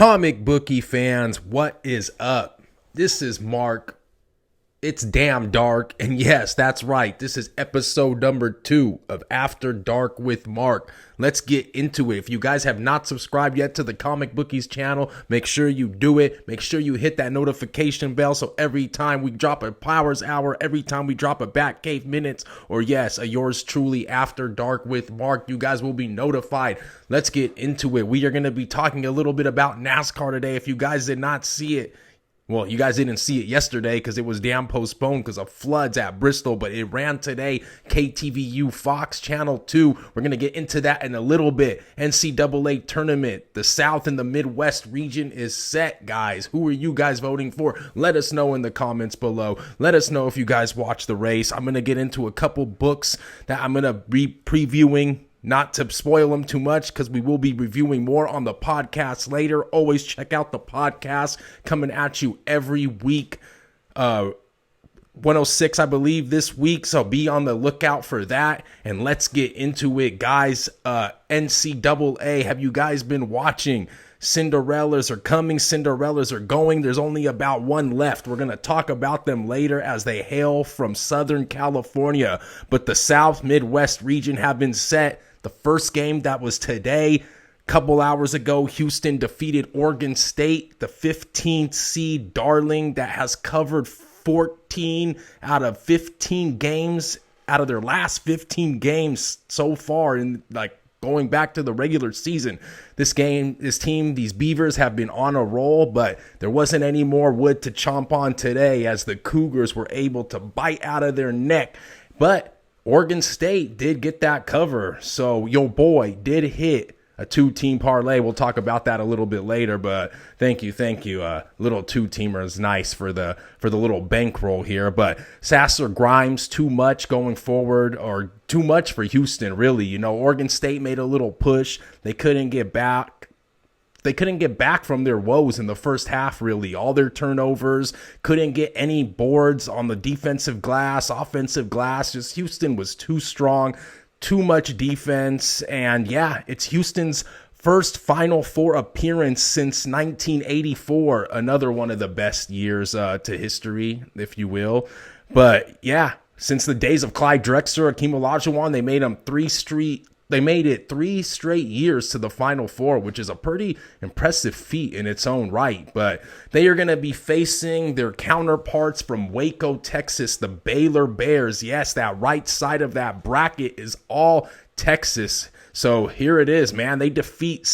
Comic bookie fans, what is up? This is Mark. It's damn dark, and yes, that's right. This is episode number 2 of After Dark with Mark. Let's get into it. If you guys have not subscribed yet to the Comic Bookies channel, make sure you do it. Make sure you hit that notification bell so every time we drop a Powers Hour, every time we drop a Batcave Minutes, or yes, a yours truly After Dark with Mark, you guys will be notified. Let's get into it. We are going to be talking a little bit about NASCAR today. If you guys did not see it, well, you guys didn't see it yesterday because it was damn postponed because of floods at Bristol, but it ran today. KTVU Fox Channel 2. We're going to get into that in a little bit. NCAA tournament. The South and the Midwest region is set, guys. Who are you guys voting for? Let us know in the comments below. Let us know if you guys watch the race. I'm going to get into a couple books that I'm going to be previewing. Not to spoil them too much because we will be reviewing more on the podcast later. Always check out the podcast coming at you every week. 106, I believe, this week. So be on the lookout for that. And let's get into it, guys. NCAA, have you guys been watching? Cinderellas are coming. Cinderellas are going. There's only about one left. We're going to talk about them later as they hail from Southern California. But the South Midwest region have been set. The first game that was today, a couple hours ago, Houston defeated Oregon State, the 15th seed darling that has covered 14 out of 15 games out of their last 15 games so far in going back to the regular season. This team, these Beavers have been on a roll, but there wasn't any more wood to chomp on today as the Cougars were able to bite out of their neck. But Oregon State did get that cover, so your boy did hit a 2-team parlay. We'll talk about that a little bit later, but thank you. Little 2-teamer is nice for the little bankroll here. But Sasser Grimes, too much going forward, or too much for Houston, really. You know, Oregon State made a little push. They couldn't get back. They couldn't get back from their woes in the first half, really. All their turnovers, couldn't get any boards on the defensive glass, offensive glass. Just Houston was too strong, too much defense. And yeah, it's Houston's first Final Four appearance since 1984. Another one of the best years to history, if you will. But yeah, since the days of Clyde Drexler, Akeem Olajuwon, they made them They made it 3 straight years to the Final Four, which is a pretty impressive feat in its own right. But they are going to be facing their counterparts from Waco, Texas, the Baylor Bears. Yes, that right side of that bracket is all Texas. So here it is, man. They defeat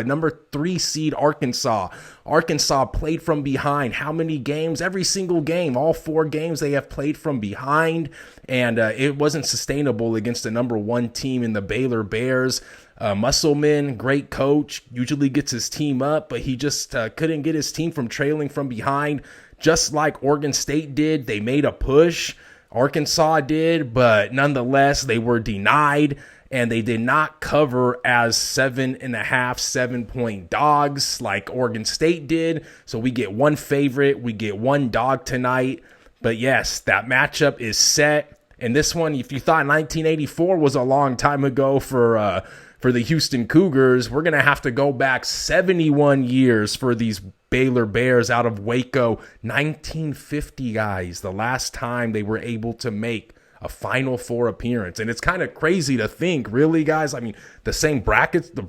number 3 seed Arkansas. Arkansas played from behind. How many games? Every single game. All 4 games they have played from behind. And it wasn't sustainable against the number 1 team in the Baylor Bears. Musselman, great coach, usually gets his team up, but he just couldn't get his team from trailing from behind. Just like Oregon State did, they made a push. Arkansas did, but nonetheless, they were denied. And they did not cover as 7.5-7-point dogs like Oregon State did. So we get one favorite. We get one dog tonight. But yes, that matchup is set. And this one, if you thought 1984 was a long time ago for the Houston Cougars, we're going to have to go back 71 years for these Baylor Bears out of Waco. 1950, guys, the last time they were able to make a Final Four appearance. And it's kind of crazy to think, really, guys. I mean, the same brackets, the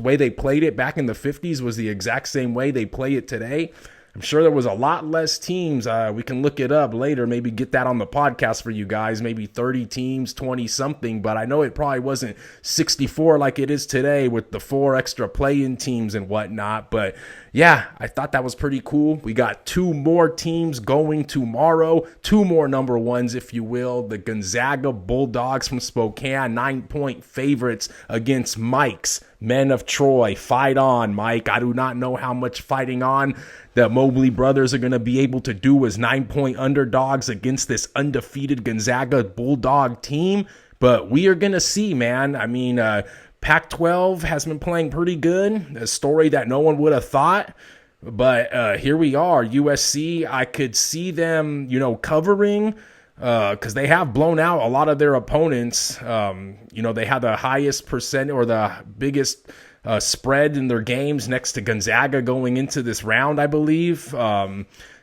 way they played it back in the 50s was the exact same way they play it today. I'm sure there was a lot less teams. We can look it up later, maybe get that on the podcast for you guys, maybe 30 teams, 20 something, but I know it probably wasn't 64 like it is today with the 4 extra play-in teams and whatnot. But yeah, I thought that was pretty cool. We got 2 more teams going tomorrow, 2 more number 1s, if you will. The Gonzaga Bulldogs from Spokane, 9-point favorites against Mike's Men of Troy. Fight on, Mike. I do not know how much fighting on the Mobley brothers are going to be able to do as 9-point underdogs against this undefeated Gonzaga Bulldog team. But we are going to see, man. I mean, Pac-12 has been playing pretty good. A story that no one would have thought. But here we are. USC, I could see them, covering because they have blown out a lot of their opponents. They have the highest percent or the biggest spread in their games next to Gonzaga going into this round, I believe.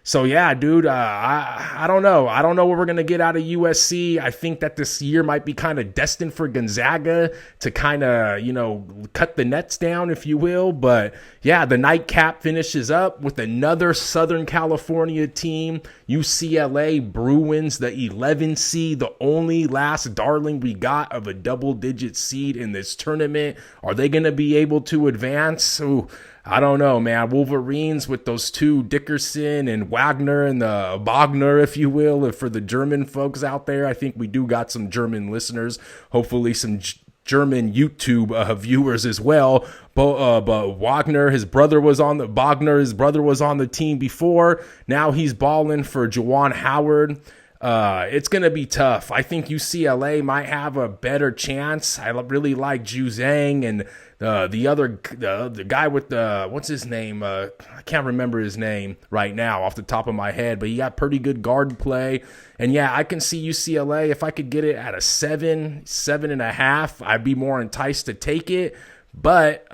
So yeah, dude, I don't know. I don't know what we're going to get out of USC. I think that this year might be kind of destined for Gonzaga to kind of, cut the nets down, if you will. But yeah, the nightcap finishes up with another Southern California team, UCLA Bruins, the 11 seed, the only last darling we got of a double-digit seed in this tournament. Are they going to be able to advance? Ooh, I don't know, man. Wolverines with those two, Dickerson and Wagner and the Wagner, if you will, and for the German folks out there. I think we do got some German listeners, hopefully some German YouTube viewers as well. But Wagner, his brother was on the team before. Now he's balling for Juwan Howard. It's going to be tough. I think UCLA might have a better chance. I really like Ju Zhang and the guy with what's his name? I can't remember his name right now off the top of my head, but he got pretty good guard play. And yeah, I can see UCLA, if I could get it at a 7.5, I'd be more enticed to take it. But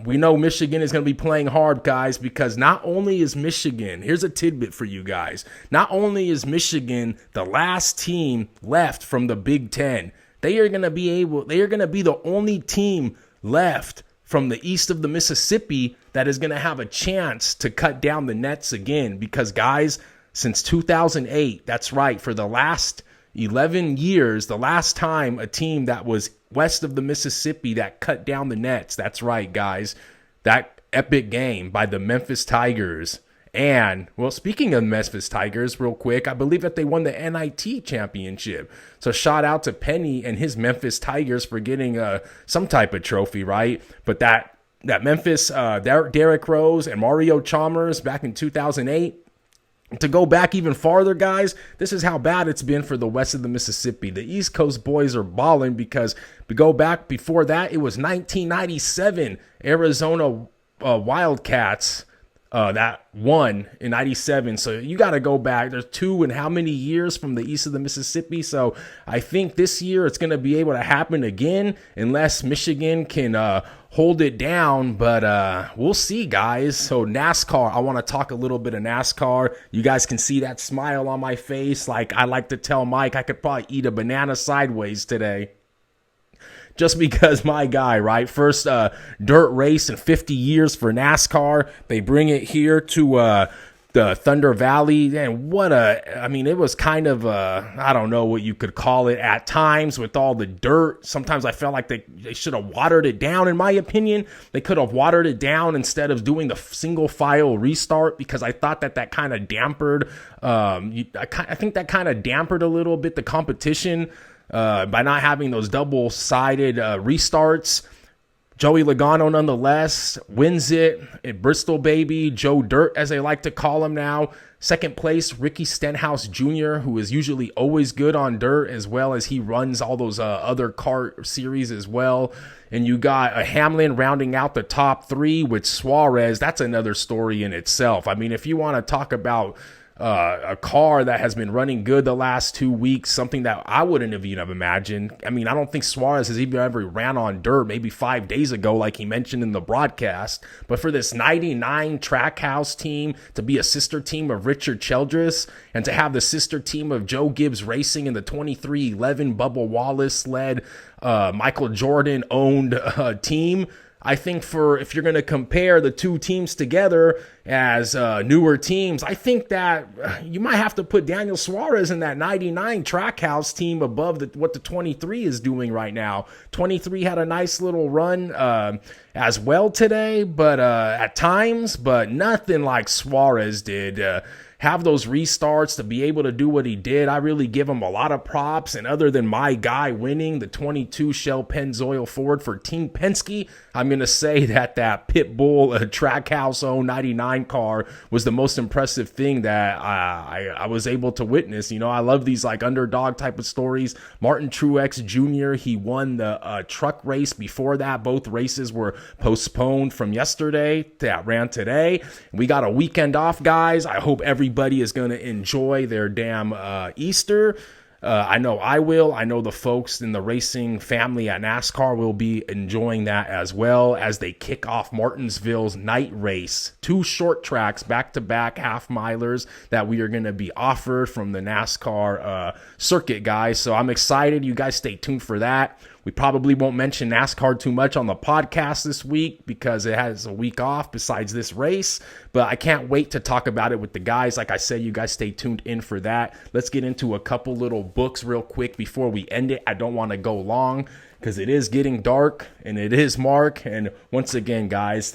we know Michigan is going to be playing hard, guys, because not only is Michigan, here's a tidbit for you guys, not only is Michigan the last team left from the Big Ten, they are going to be the only team left from the east of the Mississippi that is going to have a chance to cut down the nets again. Because, guys, since 2008, that's right, for the last 11 years, the last time a team that was west of the Mississippi that cut down the nets, that's right, guys, that epic game by the Memphis Tigers. And, well, speaking of Memphis Tigers, real quick, I believe that they won the NIT championship. So shout out to Penny and his Memphis Tigers for getting some type of trophy, right? But that Memphis, Derrick Rose and Mario Chalmers back in 2008, to go back even farther, guys, this is how bad it's been for the west of the Mississippi. The East Coast boys are balling because we go back before that, it was 1997 Arizona Wildcats that won in 97. So you got to go back. There's two in how many years from the east of the Mississippi? So I think this year it's going to be able to happen again unless Michigan can hold it down. But we'll see, guys. So NASCAR, I want to talk a little bit of NASCAR. You guys can see that smile on my face. Like I like to tell Mike, I could probably eat a banana sideways today. Just because my guy, right? First dirt race in 50 years for NASCAR. They bring it here to the Thunder Valley. And it was kind of, I don't know what you could call it at times with all the dirt. Sometimes I felt like they should have watered it down, in my opinion. They could have watered it down instead of doing the single file restart, because I thought that kind of dampened, I think that kind of dampened a little bit the competition. By not having those double-sided restarts. Joey Logano, nonetheless, wins it at Bristol, baby. Joe Dirt, as they like to call him now. Second place, Ricky Stenhouse Jr., who is usually always good on dirt, as well as he runs all those other kart series as well. And you got a Hamlin rounding out the top three with Suarez. That's another story in itself. I mean, if you want to talk about a car that has been running good the last 2 weeks, something that I wouldn't have even imagined. I mean, I don't think Suarez has even ever ran on dirt, maybe 5 days ago, like he mentioned in the broadcast. But for this 99 Trackhouse team to be a sister team of Richard Childress and to have the sister team of Joe Gibbs Racing in the 2311 Bubba Wallace-led, Michael Jordan-owned team, I think if you're going to compare the two teams together as newer teams, I think that you might have to put Daniel Suarez in that 99 Trackhouse team above what the 23 is doing right now. 23 had a nice little run as well today, but at times, but nothing like Suarez did. Have those restarts to be able to do what he did. I really give him a lot of props. And other than my guy winning the 22 Shell Pennzoil Ford for Team Penske, I'm going to say that Pitbull Trackhouse 099 car was the most impressive thing that I was able to witness. You know, I love these like underdog type of stories. Martin Truex Jr., he won the truck race before that. Both races were postponed from yesterday that ran today. We got a weekend off, guys. I hope everybody is going to enjoy their damn Easter. I know I will. I know the folks in the racing family at NASCAR will be enjoying that as well as they kick off Martinsville's night race. 2 short tracks, back-to-back half-milers that we are going to be offered from the NASCAR circuit, guys. So I'm excited. You guys stay tuned for that. We probably won't mention NASCAR too much on the podcast this week because it has a week off besides this race, but I can't wait to talk about it with the guys. Like I said, you guys stay tuned in for that. Let's get into a couple little books real quick before we end it. I don't want to go long because it is getting dark and it is Mark. And once again, guys,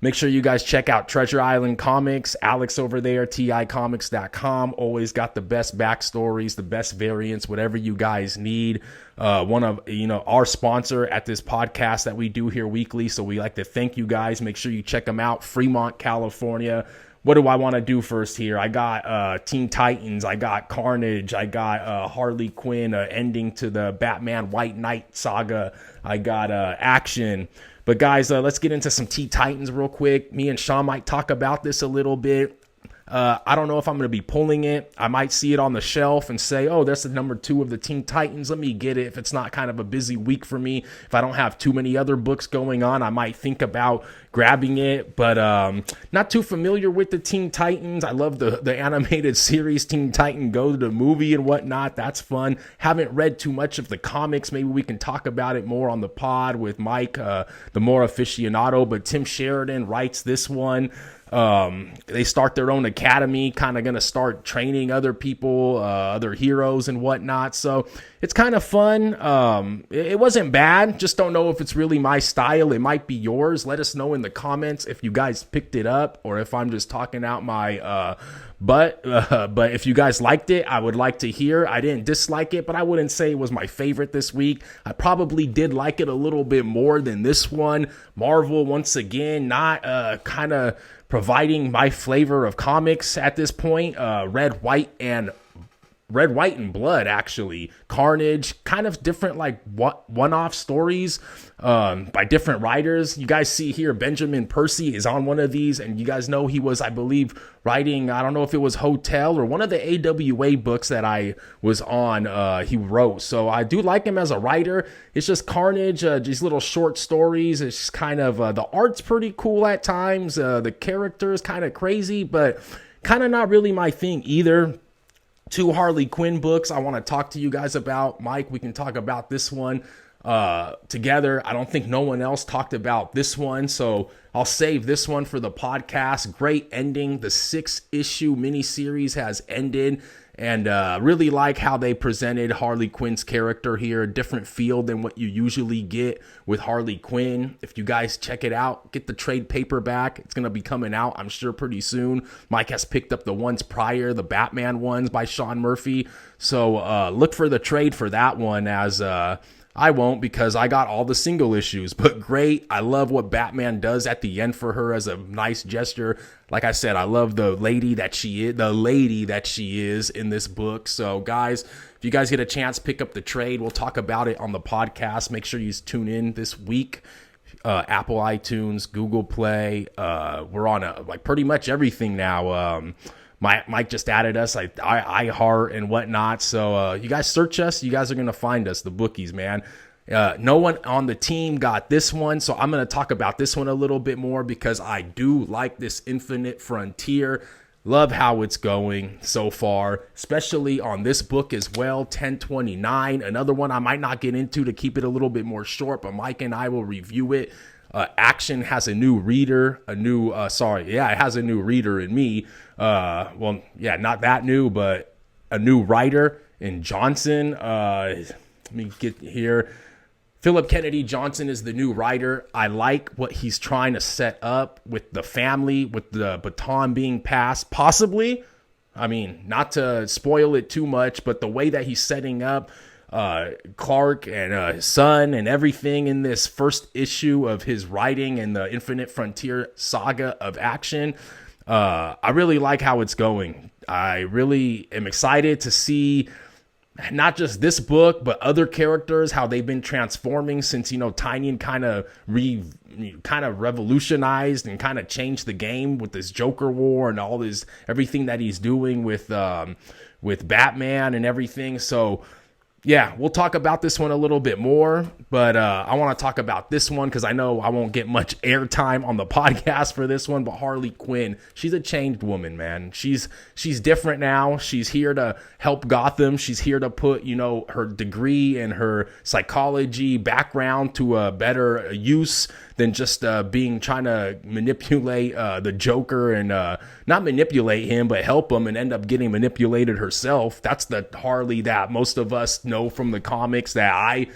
make sure you guys check out Treasure Island Comics. Alex over there, ticomics.com. Always got the best backstories, the best variants, whatever you guys need. One of our sponsor at this podcast that we do here weekly. So we like to thank you guys. Make sure you check them out. Fremont, California. What do I want to do first here? I got Teen Titans. I got Carnage. I got Harley Quinn, ending to the Batman White Knight saga. I got Action. But guys, let's get into some Teen Titans real quick. Me and Sean might talk about this a little bit. I don't know if I'm going to be pulling it. I might see it on the shelf and say, oh, that's the number 2 of the Teen Titans. Let me get it. If it's not kind of a busy week for me, if I don't have too many other books going on, I might think about grabbing it. But not too familiar with the Teen Titans. I love the animated series Teen Titan Go, to the movie and whatnot. That's fun. Haven't read too much of the comics. Maybe we can talk about it more on the pod with Mike, the more aficionado. But Tim Sheridan writes this one. They start their own academy, kind of going to start training other people, other heroes and whatnot. So it's kind of fun. It wasn't bad. Just don't know if it's really my style. It might be yours. Let us know in the comments if you guys picked it up or if I'm just talking out my butt. But if you guys liked it, I would like to hear. I didn't dislike it, but I wouldn't say it was my favorite this week. I probably did like it a little bit more than this one. Marvel, once again, not kind of providing my flavor of comics at this point. Red, White, and Blood, actually. Carnage, kind of different, like one-off stories by different writers. You guys see here, Benjamin Percy is on one of these, and you guys know he was, I believe, writing, I don't know if it was Hotel or one of the AWA books that I was on, he wrote. So I do like him as a writer. It's just Carnage, these little short stories. It's just kind of, the art's pretty cool at times. The character is kind of crazy, but kind of not really my thing either. 2 Harley Quinn books I want to talk to you guys about. Mike, we can talk about this one together. I don't think no one else talked about this one, so I'll save this one for the podcast. Great ending. The 6-issue miniseries has ended, and really like how they presented Harley Quinn's character here. A different feel than what you usually get with Harley Quinn. If you guys check it out, get the trade paperback. It's going to be coming out, I'm sure, pretty soon. Mike has picked up the ones prior, the Batman ones by Sean Murphy. So look for the trade for that one, as I won't, because I got all the single issues, but great. I love what Batman does at the end for her as a nice gesture. Like I said, I love the lady that she is in this book. So guys, if you guys get a chance, pick up the trade. We'll talk about it on the podcast. Make sure you tune in this week. Apple iTunes, Google Play. We're on like pretty much everything now. Mike just added us, iHeart and whatnot. So you guys search us. You guys are going to find us, the bookies, man. No one on the team got this one, so I'm going to talk about this one a little bit more because I do like this Infinite Frontier. Love how it's going so far, especially on this book as well, 1029. Another one I might not get into to keep it a little bit more short, but Mike and I will review it. Action has a new reader, it has a new reader in me. Well, yeah, not that new, but a new writer in Johnson. Let me get here. Philip Kennedy Johnson is the new writer. I like what he's trying to set up with the family, with the baton being passed, possibly. I mean, not to spoil it too much, but the way that he's setting up Clark and his son and everything in this first issue of his writing and the Infinite Frontier saga of Action. I really like how it's going. I really am excited to see not just this book, but other characters, how they've been transforming since, Tynion kind of revolutionized and kind of changed the game with this Joker war and all this, everything that he's doing with Batman and everything. So yeah, we'll talk about this one a little bit more, but I want to talk about this one because I know I won't get much airtime on the podcast for this one, but Harley Quinn, she's a changed woman, man. She's different now. She's here to help Gotham. She's here to put, her degree and her psychology background to a better use than just trying to manipulate the Joker and not manipulate him, but help him and end up getting manipulated herself. That's the Harley that most of us know from the comics, that I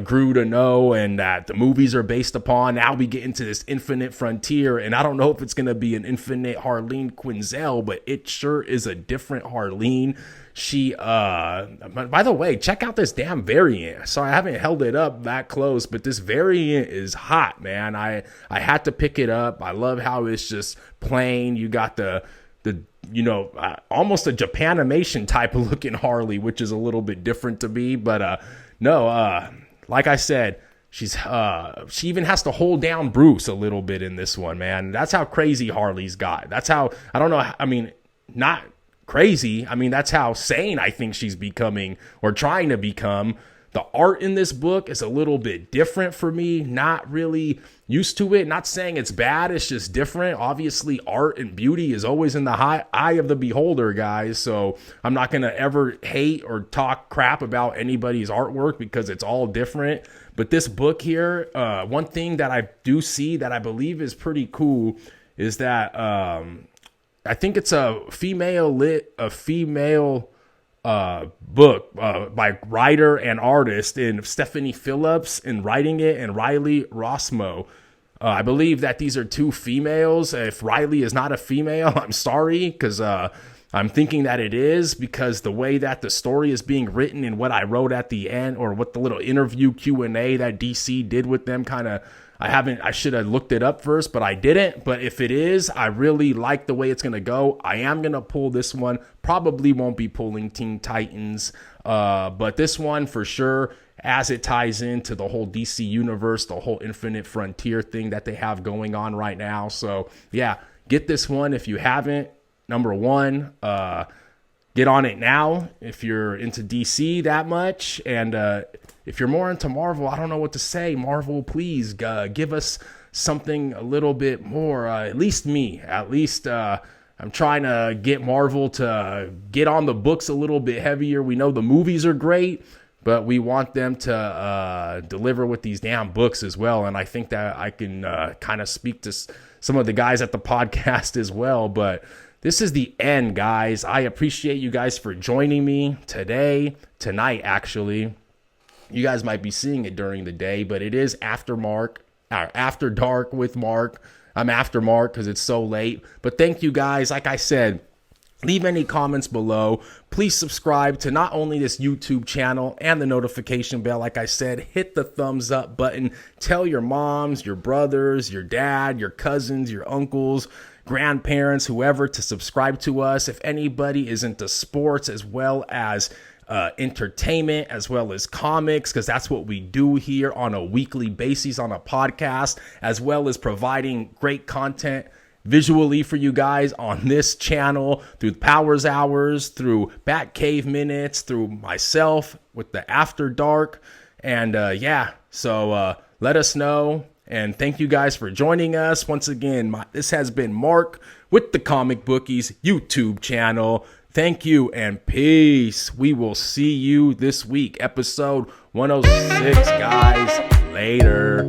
grew to know, and that the movies are based upon. Now we get into this infinite frontier, and I don't know if it's going to be an infinite Harleen Quinzel, but it sure is a different Harleen. She, by the way, check out this damn variant. So I haven't held it up that close, but this variant is hot, man. I had to pick it up. I love how it's just plain. You got the almost a Japanimation type of looking Harley, which is a little bit different to me. But like I said, she even has to hold down Bruce a little bit in this one, man. That's how crazy Harley's got. That's how, I don't know. I mean, not crazy. I mean, that's how sane I think she's becoming, or trying to become. The art in this book is a little bit different for me. Not really used to it. Not saying it's bad. It's just different. Obviously, art and beauty is always in the eye of the beholder, guys. So I'm not going to ever hate or talk crap about anybody's artwork because it's all different. But this book here, one thing that I do see that I believe is pretty cool is that I think it's a female book by writer and artist, and Stephanie Phillips in writing it, and Riley Rossmo. I believe that these are two females. If Riley is not a female, I'm sorry, because I'm thinking that it is, because the way that the story is being written and what I wrote at the end, or what the little interview Q&A that DC did with them, I should have looked it up first, but I didn't. But if it is, I really like the way it's going to go. I am going to pull this one. Probably won't be pulling Teen Titans. But this one for sure, as it ties into the whole DC universe, the whole Infinite Frontier thing that they have going on right now. So yeah, get this one if you haven't. Number one, get on it now if you're into DC that much. And if you're more into Marvel, I don't know what to say. Marvel, please give us something a little bit more. At least me. At least I'm trying to get Marvel to get on the books a little bit heavier. We know the movies are great, but we want them to deliver with these damn books as well. And I think that I can kind of speak to some of the guys at the podcast as well. But this is the end, guys. I appreciate you guys for joining me tonight, actually. You guys might be seeing it during the day, but it is After Dark with Mark. I'm after Mark because it's so late. But thank you guys. Like I said, leave any comments below. Please subscribe to not only this YouTube channel and the notification bell. Like I said, hit the thumbs up button. Tell your moms, your brothers, your dad, your cousins, your uncles, grandparents, whoever, to subscribe to us. If anybody is into sports as well as entertainment, as well as comics, because that's what we do here on a weekly basis on a podcast, as well as providing great content visually for you guys on this channel through Powers Hours, through Batcave Minutes, through myself with the After Dark. And so let us know. And thank you guys for joining us. Once again, this has been Mark with the Comic Bookies YouTube channel. Thank you and peace. We will see you this week. Episode 106, guys. Later.